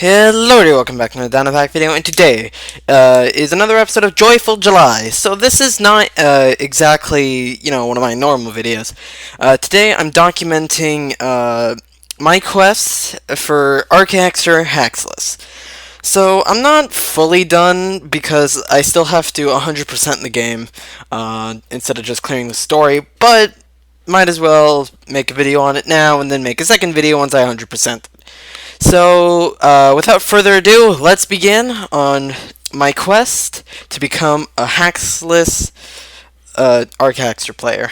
Hello everybody, welcome back to another Dino-Pack video, and today is another episode of Joyful July. So this is not exactly, one of my normal videos. Today I'm documenting my quests for Arcaxer Haxless. So I'm not fully done because I still have to 100% the game instead of just clearing the story, but might as well make a video on it now and then make a second video once I 100%. So, without further ado, let's begin on my quest to become a Haxless Arcaxer player.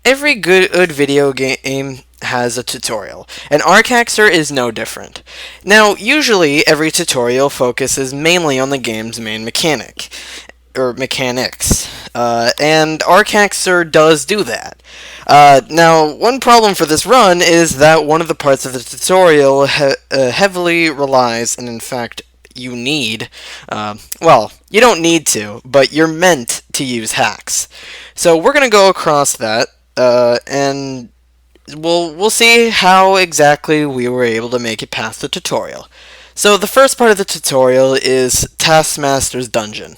Every good video game has a tutorial, and Arcaxer is no different. Now, usually, every tutorial focuses mainly on the game's main mechanics, and Arcaxer does do that. Now, one problem for this run is that one of the parts of the tutorial heavily relies, and in fact, you need, you don't need to, but you're meant to use hacks. So we're going to go across that, and we'll see how exactly we were able to make it past the tutorial. So the first part of the tutorial is Taskmaster's Dungeon.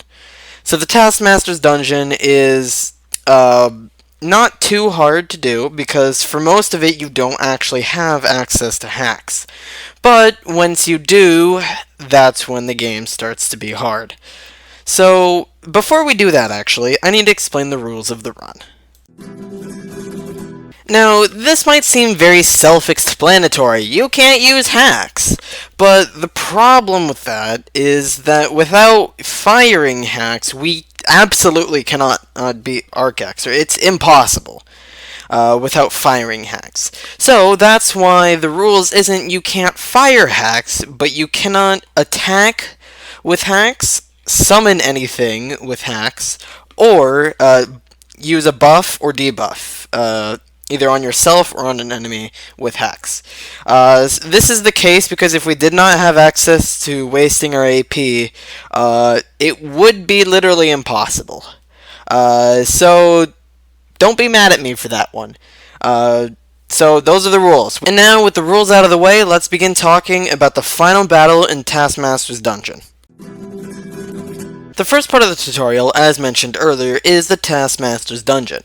So the Taskmaster's Dungeon is not too hard to do because for most of it you don't actually have access to hacks. But once you do, that's when the game starts to be hard. So before we do that, actually, I need to explain the rules of the run. Now, this might seem very self-explanatory. You can't use hacks. But the problem with that is that without firing hacks, we absolutely cannot beat Arcaxer. It's impossible without firing hacks. So that's why the rules isn't you can't fire hacks, but you cannot attack with hacks, summon anything with hacks, or use a buff or debuff. Either on yourself or on an enemy with hacks. This is the case because if we did not have access to wasting our AP, it would be literally impossible. So don't be mad at me for that one. So those are the rules. And now with the rules out of the way, let's begin talking about the final battle in Taskmaster's Dungeon. The first part of the tutorial, as mentioned earlier, is the Taskmaster's Dungeon.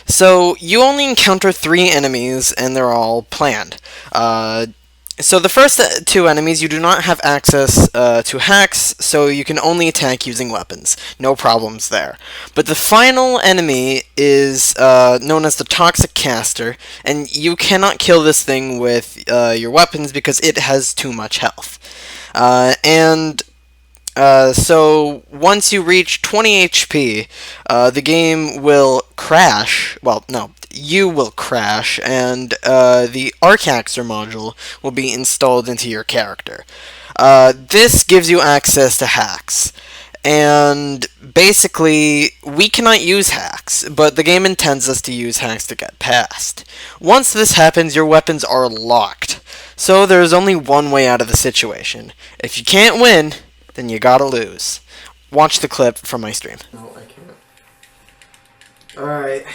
So, you only encounter 3 enemies, and they're all planned. So the first 2 enemies, you do not have access to hacks, so you can only attack using weapons. No problems there. But the final enemy is known as the Toxic Caster, and you cannot kill this thing with your weapons because it has too much health. So once you reach 20 HP, the game will crash. Well, no, you will crash, and the Arcaxer module will be installed into your character. This gives you access to hacks. And basically, we cannot use hacks, but the game intends us to use hacks to get past. Once this happens, your weapons are locked. So there's only one way out of the situation. If you can't win, then you gotta lose. Watch the clip from my stream. No, I can't. Alright.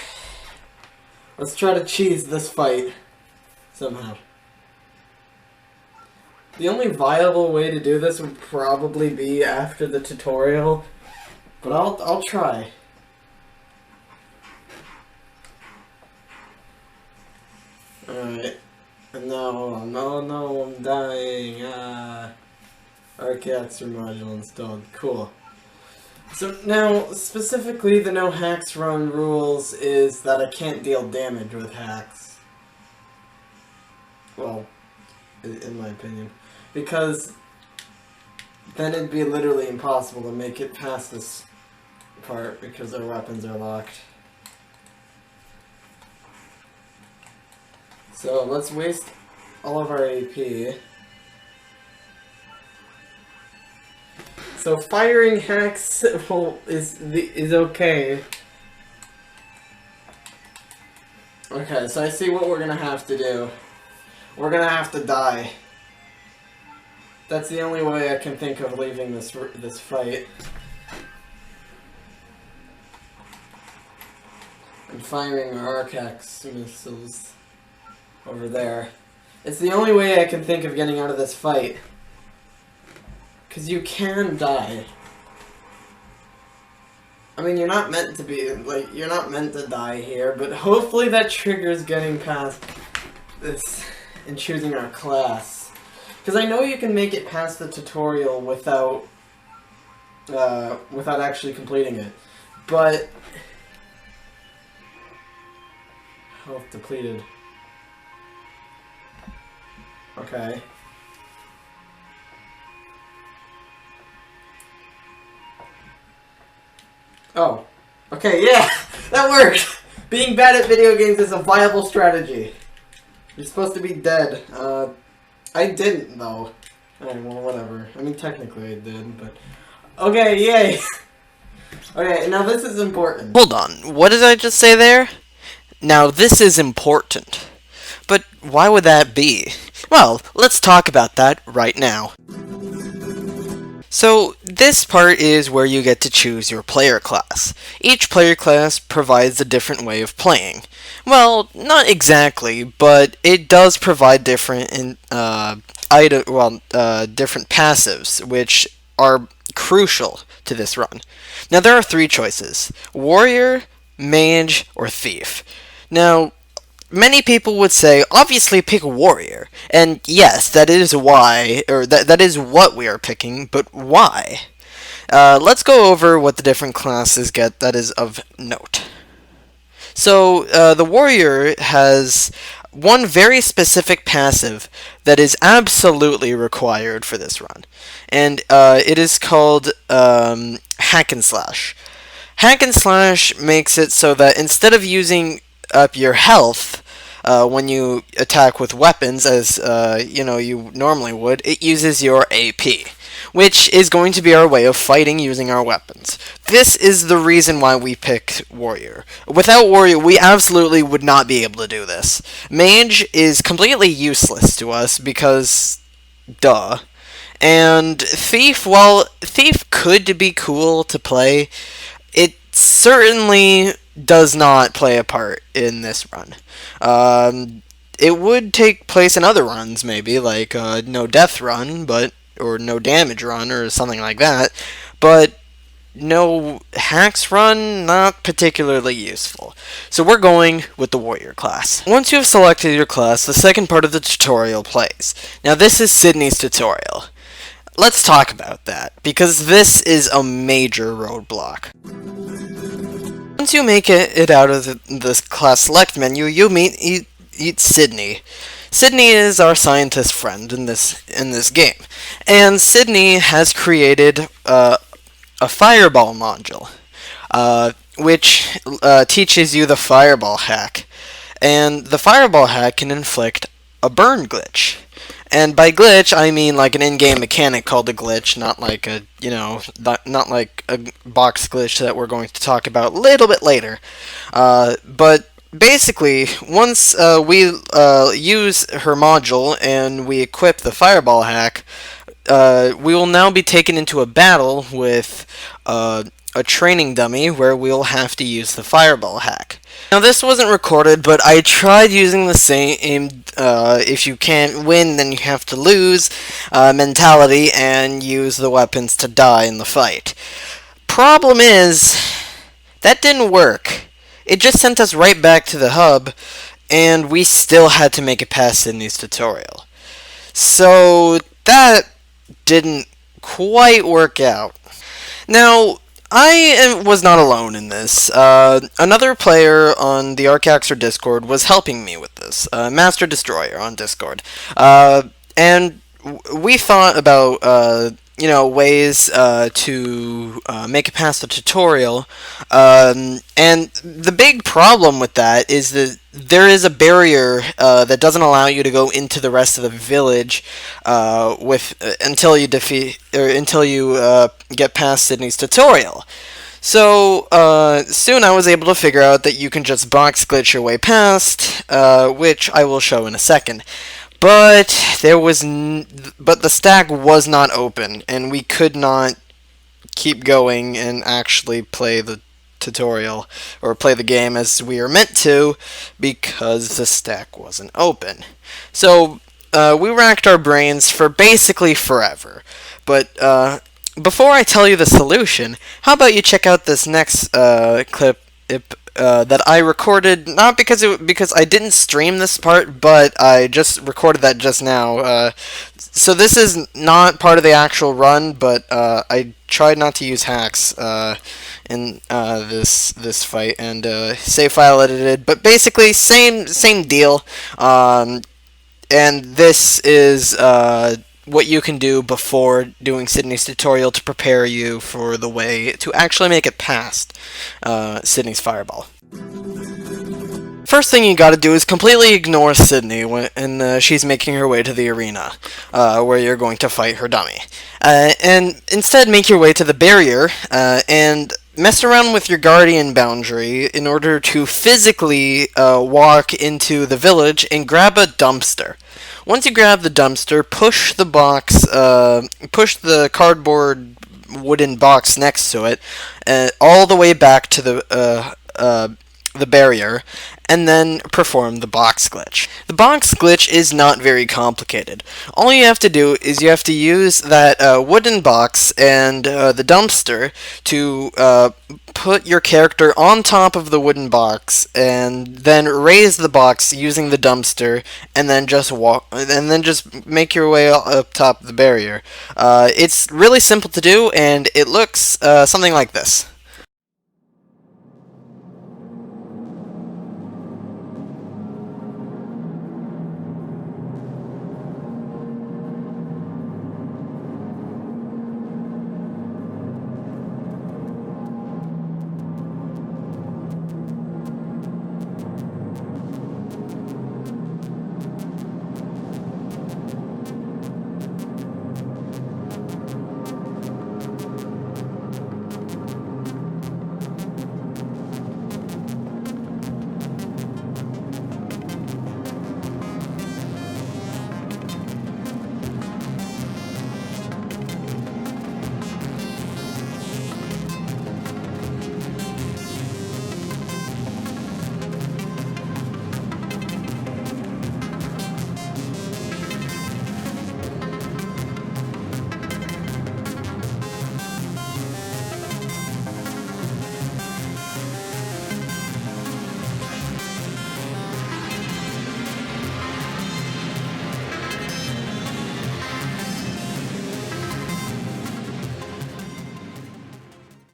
Let's try to cheese this fight. Somehow. The only viable way to do this would probably be after the tutorial. But I'll try. Alright. No, I'm dying. Arcaxer module installed. Cool. So now, specifically, the no hacks run rules is that I can't deal damage with hacks. Well, in my opinion. Because then it'd be literally impossible to make it past this part because our weapons are locked. So let's waste all of our AP. So firing hacks is okay. Okay, so I see what we're gonna have to do. We're gonna have to die. That's the only way I can think of leaving this fight. And firing our Arcax missiles over there. It's the only way I can think of getting out of this fight. Because you can die. I mean, you're not meant to be, like, you're not meant to die here, but hopefully that triggers getting past this and choosing our class. Because I know you can make it past the tutorial without actually completing it. But health depleted. Okay. Oh. Okay, yeah! That worked! Being bad at video games is a viable strategy. You're supposed to be dead. I didn't, though. Alright, well, whatever. I mean, technically I did, but... Okay, yay! Okay, now this is important. Hold on, what did I just say there? Now, this is important. But why would that be? Well, let's talk about that right now. So, this part is where you get to choose your player class. Each player class provides a different way of playing. Well, not exactly, but it does provide different different passives, which are crucial to this run. Now, there are three choices: Warrior, Mage, or Thief. Now, many people would say, obviously pick Warrior. And yes, that is why, or that is what we are picking, but why? Let's go over what the different classes get that is of note. So, the Warrior has one very specific passive that is absolutely required for this run. And it is called Hack and Slash. Hack and Slash makes it so that instead of using up your health when you attack with weapons, as you normally would, it uses your AP, which is going to be our way of fighting using our weapons. This is the reason why we picked Warrior. Without Warrior, we absolutely would not be able to do this. Mage is completely useless to us because, duh. And Thief, while Thief could be cool to play, it certainly does not play a part in this run. It would take place in other runs, maybe, like no death run, or no damage run, or something like that, but no hacks run, not particularly useful. So we're going with the Warrior class. Once you have selected your class, the second part of the tutorial plays. Now this is Sydney's tutorial. Let's talk about that, because this is a major roadblock. Once you make it out of the class select menu, you meet Sydney. Sydney is our scientist friend in this game, and Sydney has created a fireball module, which teaches you the fireball hack, and the fireball hack can inflict a burn glitch. And by glitch, I mean like an in-game mechanic called a glitch, not like a, not like a box glitch that we're going to talk about a little bit later. But basically, once we use her module and we equip the fireball hack, we will now be taken into a battle with a training dummy where we'll have to use the fireball hack. Now this wasn't recorded, but I tried using the same if you can't win then you have to lose mentality and use the weapons to die in the fight. Problem is, that didn't work. It just sent us right back to the hub, and we still had to make it past Sydney's tutorial. So that didn't quite work out. Now, I was not alone in this. Another player on the Arcaxer Discord was helping me with this, Master Destroyer on Discord. And we thought about, ways to make it past the tutorial. And the big problem with that is that there is a barrier that doesn't allow you to go into the rest of the village until you get past Sydney's tutorial. So soon I was able to figure out that you can just box glitch your way past, which I will show in a second. But but the stack was not open, and we could not keep going and actually play the tutorial or play the game as we are meant to because the stack wasn't open. So we racked our brains for basically forever. But before I tell you the solution, how about you check out this next clip that I recorded, not because I didn't stream this part, but I just recorded that just now. So this is not part of the actual run, but I tried not to use hacks in this fight, and save file edited. But basically, same deal. And this is what you can do before doing Sydney's tutorial to prepare you for the way to actually make it past Sydney's fireball. First thing you gotta do is completely ignore Sydney when she's making her way to the arena, where you're going to fight her dummy. And instead make your way to the barrier, and mess around with your guardian boundary in order to physically walk into the village and grab a dumpster. Once you grab the dumpster, push the cardboard wooden box next to it, all the way back to the barrier, and then perform the box glitch. The box glitch is not very complicated. All you have to do is you have to use that wooden box and the dumpster to put your character on top of the wooden box, and then raise the box using the dumpster, and then just make your way up top of the barrier. It's really simple to do, and it looks something like this.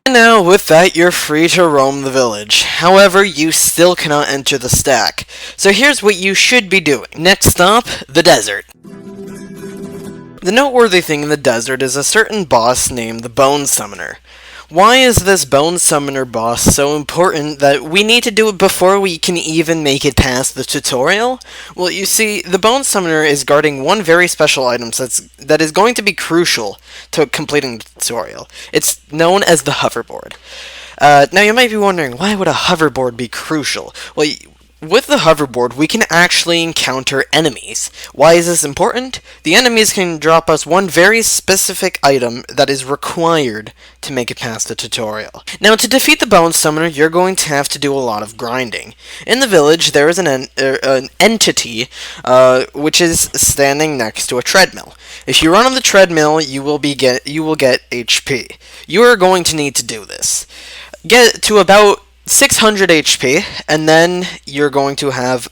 Now, with that, you're free to roam the village. However, you still cannot enter the stack. So here's what you should be doing. Next stop, the desert. The noteworthy thing in the desert is a certain boss named the Bone Summoner. Why is this Bone Summoner boss so important that we need to do it before we can even make it past the tutorial? Well, you see, the Bone Summoner is guarding one very special item that is going to be crucial to completing the tutorial. It's known as the hoverboard. Now, you might be wondering, why would a hoverboard be crucial? Well, with the hoverboard, we can actually encounter enemies. Why is this important? The enemies can drop us one very specific item that is required to make it past the tutorial. Now, to defeat the Bone Summoner, you're going to have to do a lot of grinding. In the village, there is an entity which is standing next to a treadmill. If you run on the treadmill, you will get HP. You are going to need to do this. Get to about 600 HP, and then you're going to have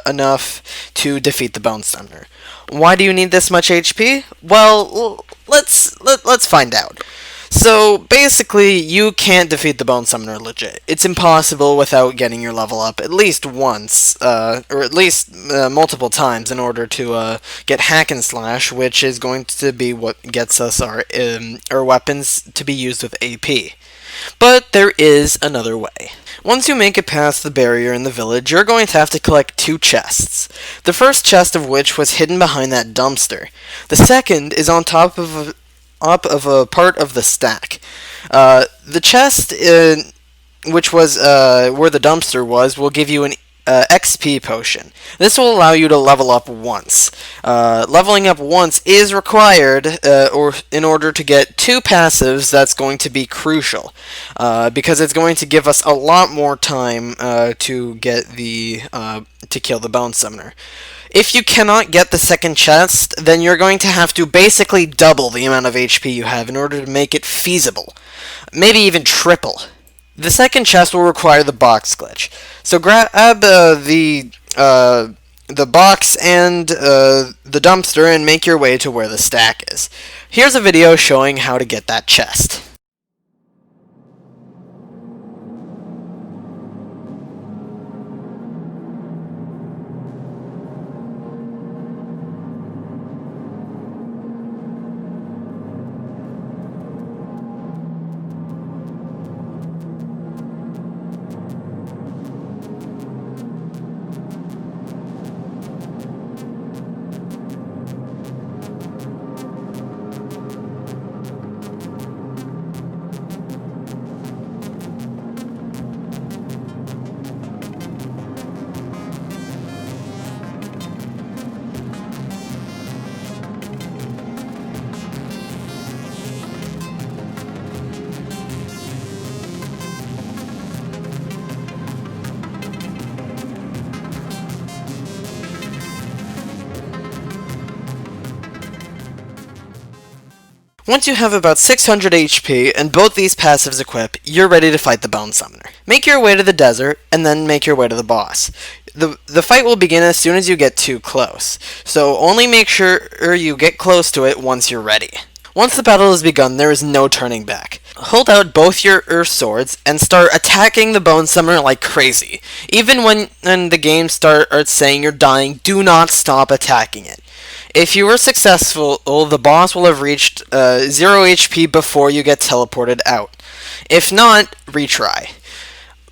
enough to defeat the Bone Summoner. Why do you need this much HP? Well, let's find out. So, basically, you can't defeat the Bone Summoner legit. It's impossible without getting your level up at least once, or at least multiple times in order to get Hack and Slash, which is going to be what gets us our weapons to be used with AP. But there is another way. Once you make it past the barrier in the village, you're going to have to collect 2 chests. The first chest of which was hidden behind that dumpster. The second is on top of a part of the stack. The chest, which was where the dumpster was, will give you XP potion. This will allow you to level up once. Leveling up once is required or in order to get 2 passives. That's going to be crucial because it's going to give us a lot more time to get to kill the bone summoner. If you cannot get the second chest, then you're going to have to basically double the amount of HP you have in order to make it feasible. Maybe even triple. The second chest will require the box glitch. So grab the box and the dumpster and make your way to where the stack is. Here's a video showing how to get that chest. Once you have about 600 HP and both these passives equip, you're ready to fight the Bone Summoner. Make your way to the desert, and then make your way to the boss. The fight will begin as soon as you get too close, so only make sure you get close to it once you're ready. Once the battle has begun, there is no turning back. Hold out both your swords and start attacking the Bone Summoner like crazy. Even when the game starts saying you're dying, do not stop attacking it. If you were successful, the boss will have reached 0 HP before you get teleported out. If not, retry.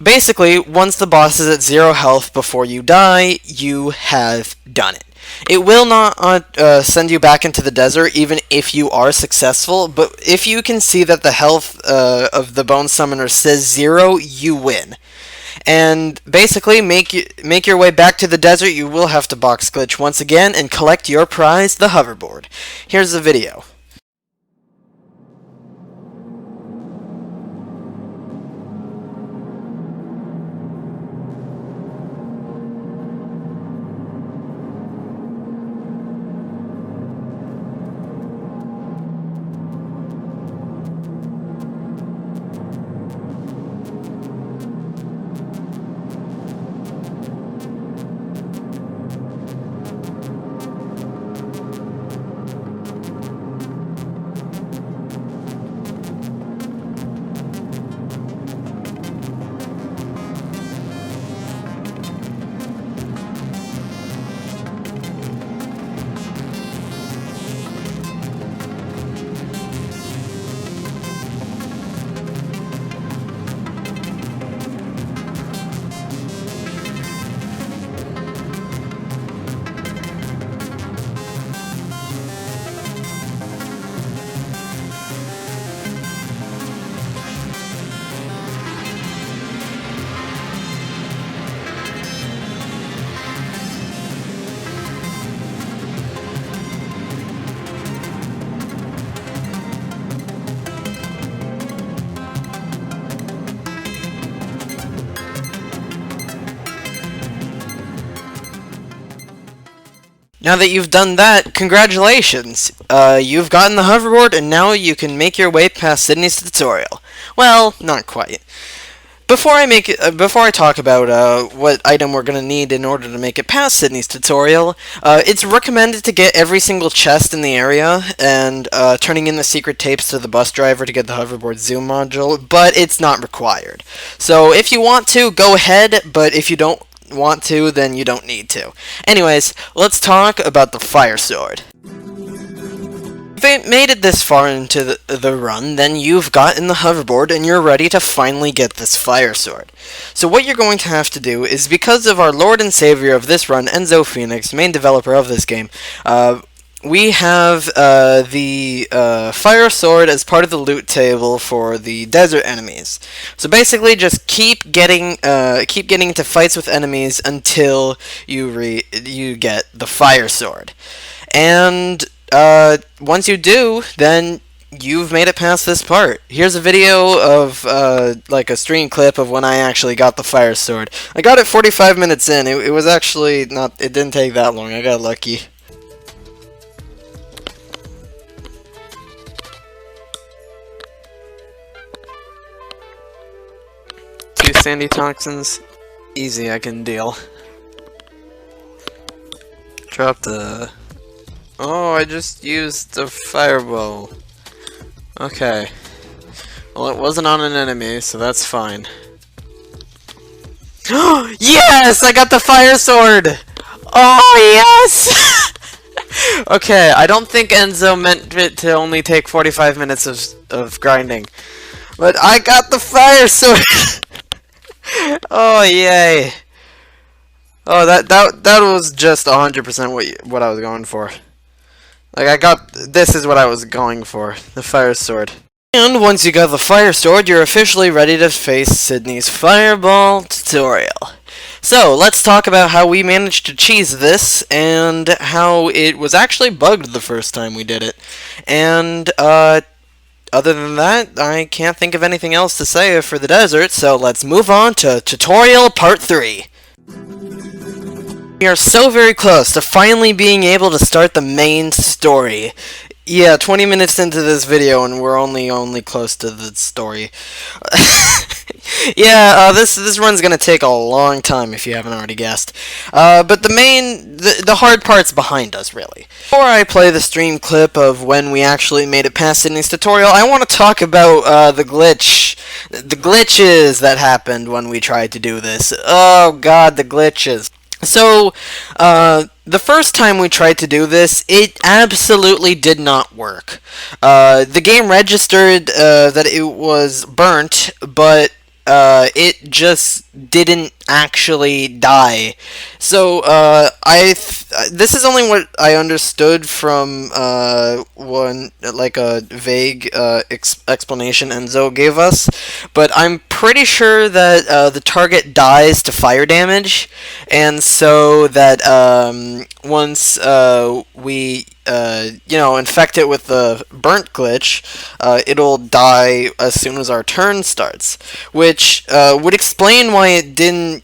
Basically, once the boss is at 0 health before you die, you have done it. It will not send you back into the desert even if you are successful, but if you can see that the health of the Bone Summoner says 0, you win. And basically, make your way back to the desert. You will have to box glitch once again and collect your prize, the hoverboard. Here's the video. Now that you've done that, congratulations! You've gotten the hoverboard, and now you can make your way past Sydney's tutorial. Well, not quite. Before I talk about what item we're gonna need in order to make it past Sydney's tutorial, it's recommended to get every single chest in the area and turning in the secret tapes to the bus driver to get the hoverboard zoom module, but it's not required. So if you want to, go ahead, but if you don't want to, then you don't need to. Anyways, let's talk about the fire sword. If you made it this far into the run, then you've gotten the hoverboard and you're ready to finally get this fire sword. So what you're going to have to do is, because of our Lord and Savior of this run, Enzo Phoenix, main developer of this game, we have the fire sword as part of the loot table for the desert enemies. So basically, just keep getting into fights with enemies until you get the fire sword, and once you do, then you've made it past this part. Here's a video of like a stream clip of when I actually got the fire sword. I got it 45 minutes in. It was actually not. It didn't take that long. I got lucky. Two sandy toxins, easy. I can deal. Drop the. Oh, I just used the fireball. Okay. Well, it wasn't on an enemy, so that's fine. Yes! I got the fire sword! Oh, yes! Okay, I don't think Enzo meant it to only take 45 minutes of grinding. But I got the fire sword! Oh, yay. Oh, that was just 100% what I was going for. Like, this is what I was going for, the fire sword. And once you got the fire sword, you're officially ready to face Sydney's fireball tutorial. So, let's talk about how we managed to cheese this, and how it was actually bugged the first time we did it. And, other than that, I can't think of anything else to say for the desert, so let's move on to tutorial part 3. We are so very close to finally being able to start the main story. Yeah, 20 minutes into this video and we're only close to the story. Yeah, this run's gonna take a long time if you haven't already guessed. But the hard part's behind us, really. Before I play the stream clip of when we actually made it past Sydney's tutorial, I want to talk about the glitches that happened when we tried to do this. Oh god, the glitches. So, the first time we tried to do this, it absolutely did not work. The game registered that it was burnt, but it just didn't actually die. So, this is only what I understood from like a vague explanation Enzo gave us, but I'm pretty sure that the target dies to fire damage, and so that once we infect it with the burnt glitch, it'll die as soon as our turn starts, which would explain why it didn't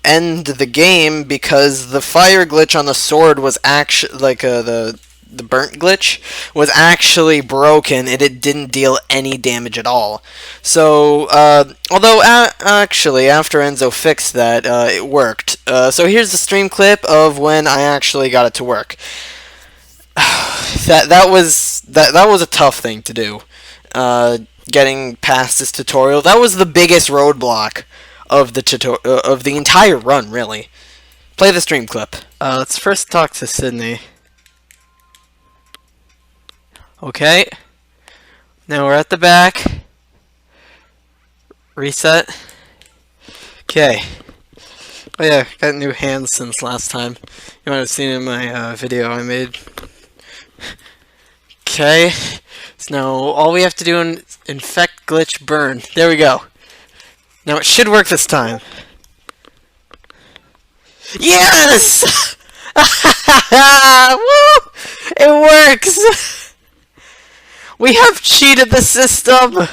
end the game, because the fire glitch on the sword was actually like the burnt glitch was actually broken and it didn't deal any damage at all. So although actually after Enzo fixed that, it worked. So here's the stream clip of when I actually got it to work. that was a tough thing to do. Getting past this tutorial, that was the biggest roadblock of the entire run, really. Play the stream clip. Let's first talk to Sydney. Okay. Now we're at the back. Reset. Okay. Oh yeah, got new hands since last time. You might have seen in my video I made. Okay. So now all we have to do is infect, glitch, burn. There we go. Now it should work this time. Yes! Woo! It works! We have cheated the system!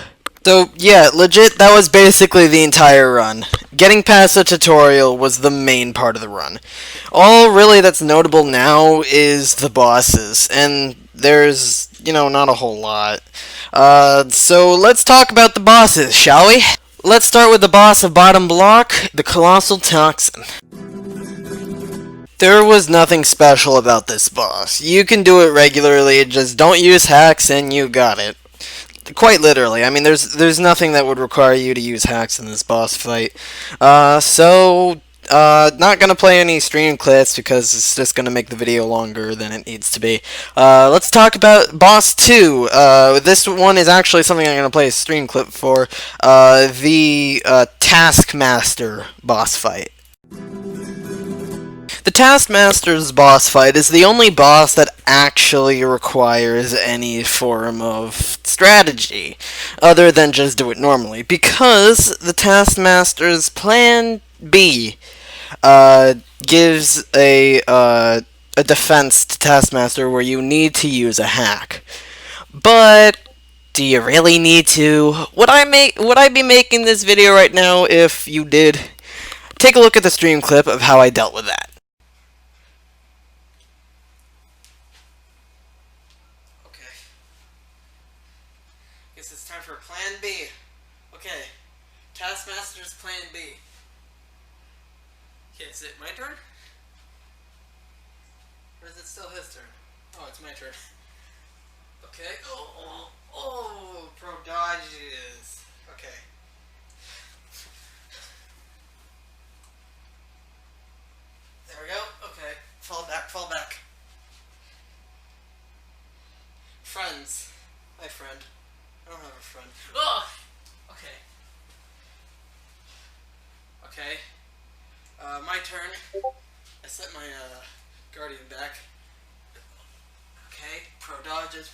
So, yeah, legit, that was basically the entire run. Getting past the tutorial was the main part of the run. All really that's notable now is the bosses, and there's, not a whole lot. So let's talk about the bosses, shall we? Let's start with the boss of bottom block, the Colossal Toxin. There was nothing special about this boss. You can do it regularly, just don't use hacks and you got it. Quite literally. I mean, there's nothing that would require you to use hacks in this boss fight. Not gonna play any stream clips because it's just gonna make the video longer than it needs to be. Let's talk about boss 2. This one is actually something I'm gonna play a stream clip for. The Taskmaster boss fight. The Taskmaster's boss fight is the only boss that actually requires any form of strategy, other than just do it normally, because the Taskmaster's Plan B gives a defense to Taskmaster where you need to use a hack. But do you really need to? Would I be making this video right now if you did? Take a look at the stream clip of how I dealt with that. Okay. Guess it's time for Plan B. Okay. Taskmaster's Plan B. Okay, is it my turn? Or is it still his turn? Oh, it's my turn. Okay. Oh, pro dodges. Okay. There we go. Okay. Fall back. Friends. My friend. I don't have a friend. Ugh! Okay. Okay. My turn. I set my, guardian back. Okay. Pro dodges.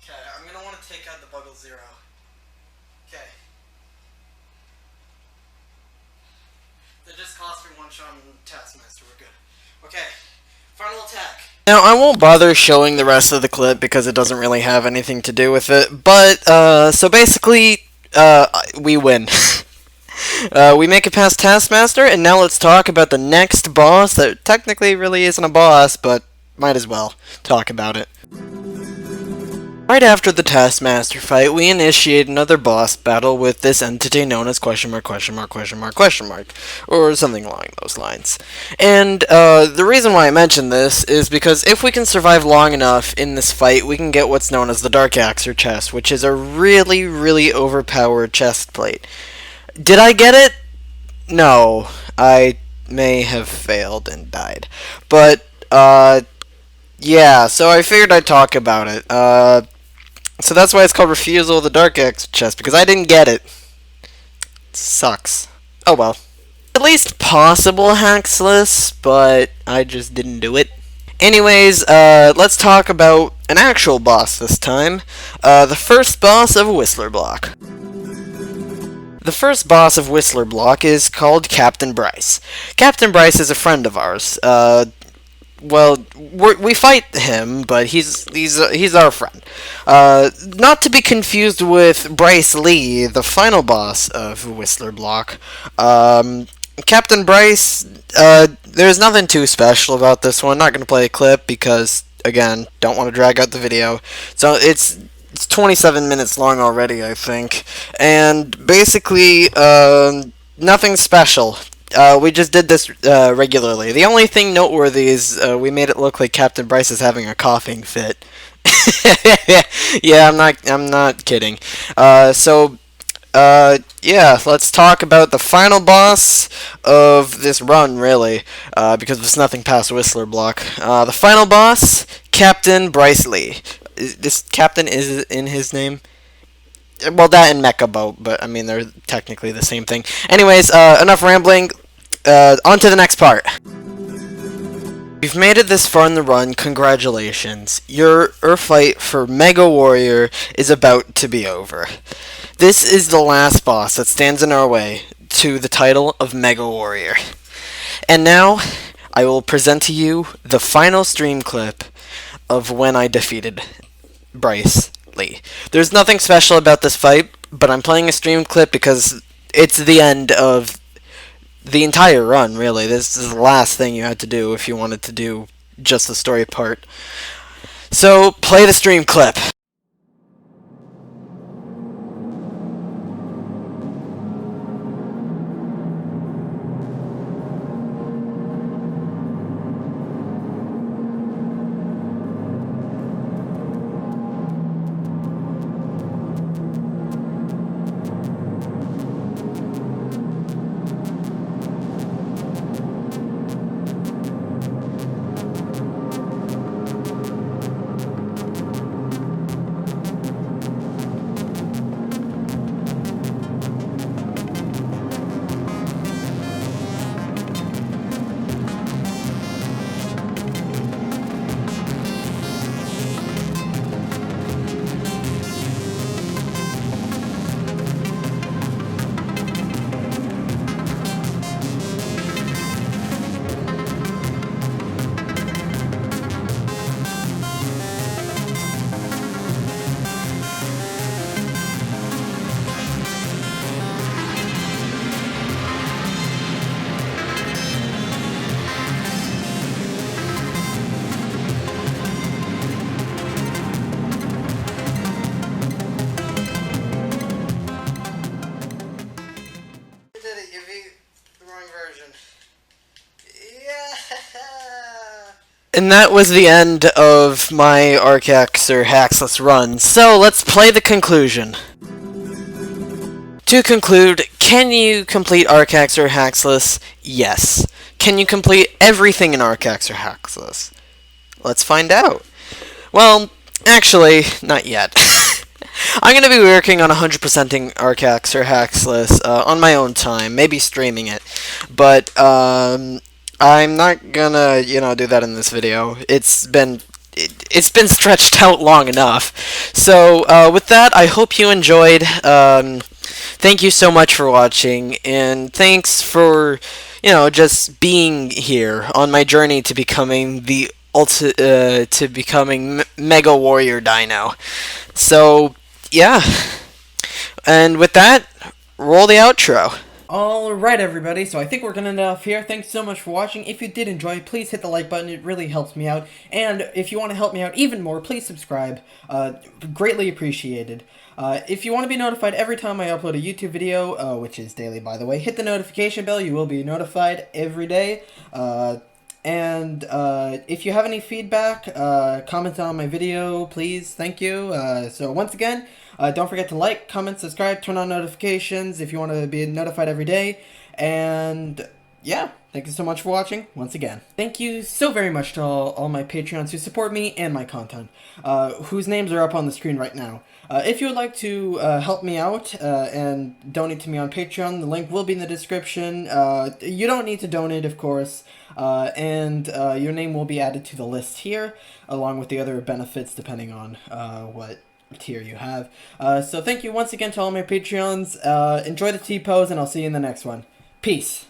Okay, I'm gonna want to take out the Buggle Zero. Okay. They just cost me one shot on Taskmaster, we're good. Okay, final attack. Now, I won't bother showing the rest of the clip because it doesn't really have anything to do with it, but, so basically, we win. We make it past Taskmaster, and now let's talk about the next boss that technically really isn't a boss, but might as well talk about it. Right after the Taskmaster fight, we initiate another boss battle with this entity known as question mark, or something along those lines. And the reason why I mention this is because if we can survive long enough in this fight, we can get what's known as the Arcaxer chest, which is a really, really overpowered chest plate. Did I get it? No. I may have failed and died. But, yeah, so I figured I'd talk about it. So that's why it's called Refusal of the Arcaxer chest, because I didn't get it. Sucks. Oh well. At least possible Haxless, but I just didn't do it. Anyways, let's talk about an actual boss this time. The first boss of Whistler Block. The first boss of Whistler Block is called Captain Bryce. Captain Bryce is a friend of ours. Well, we fight him, but he's our friend. Not to be confused with Bryce Lee, the final boss of Whistler Block. Captain Bryce, there's nothing too special about this one. Not gonna play a clip because, again, don't want to drag out the video. So it's 27 minutes long already, I think. And basically, nothing special. We just did this regularly. The only thing noteworthy is we made it look like Captain Bryce is having a coughing fit. Yeah, I'm not kidding. Yeah, let's talk about the final boss of this run, really, because there's nothing past Whistler Block. The final boss, Captain Bryce Lee. This Captain is in his name. Well, that and Mecha Boat, but I mean, they're technically the same thing. Anyways, enough rambling. On to the next part. You've made it this far in the run, congratulations. Your fight for Mega Warrior is about to be over. This is the last boss that stands in our way to the title of Mega Warrior. And now, I will present to you the final stream clip of when I defeated Bryce Lee. There's nothing special about this fight, but I'm playing a stream clip because it's the end of the entire run, really. This is the last thing you had to do if you wanted to do just the story part. So, play the stream clip. And that was the end of my Arcaxer Haxless run, so let's play the conclusion. To conclude, can you complete Arcaxer Haxless? Yes. Can you complete everything in Arcaxer Haxless? Let's find out. Well, actually, not yet. I'm going to be working on 100%ing Arcaxer Haxless on my own time, maybe streaming it. But I'm not gonna, do that in this video. It's been stretched out long enough. So with that, I hope you enjoyed. Thank you so much for watching, and thanks for just being here on my journey to becoming the Mega Warrior Dino. So yeah, and with that, roll the outro. Alright everybody, so I think we're going to end off here. Thanks so much for watching. If you did enjoy, please hit the like button. It really helps me out. And if you want to help me out even more, please subscribe. Greatly appreciated. If you want to be notified every time I upload a YouTube video, which is daily by the way, hit the notification bell. You will be notified every day. And if you have any feedback, comment on my video, please. Thank you. So once again, don't forget to like, comment, subscribe, turn on notifications if you want to be notified every day. And yeah, thank you so much for watching once again. Thank you so very much to all my Patreons who support me and my content, whose names are up on the screen right now. If you would like to help me out and donate to me on Patreon, the link will be in the description. You don't need to donate, of course, and your name will be added to the list here, along with the other benefits depending on what tier you have. So thank you once again to all my Patreons. Enjoy the T-pose, and I'll see you in the next one. Peace.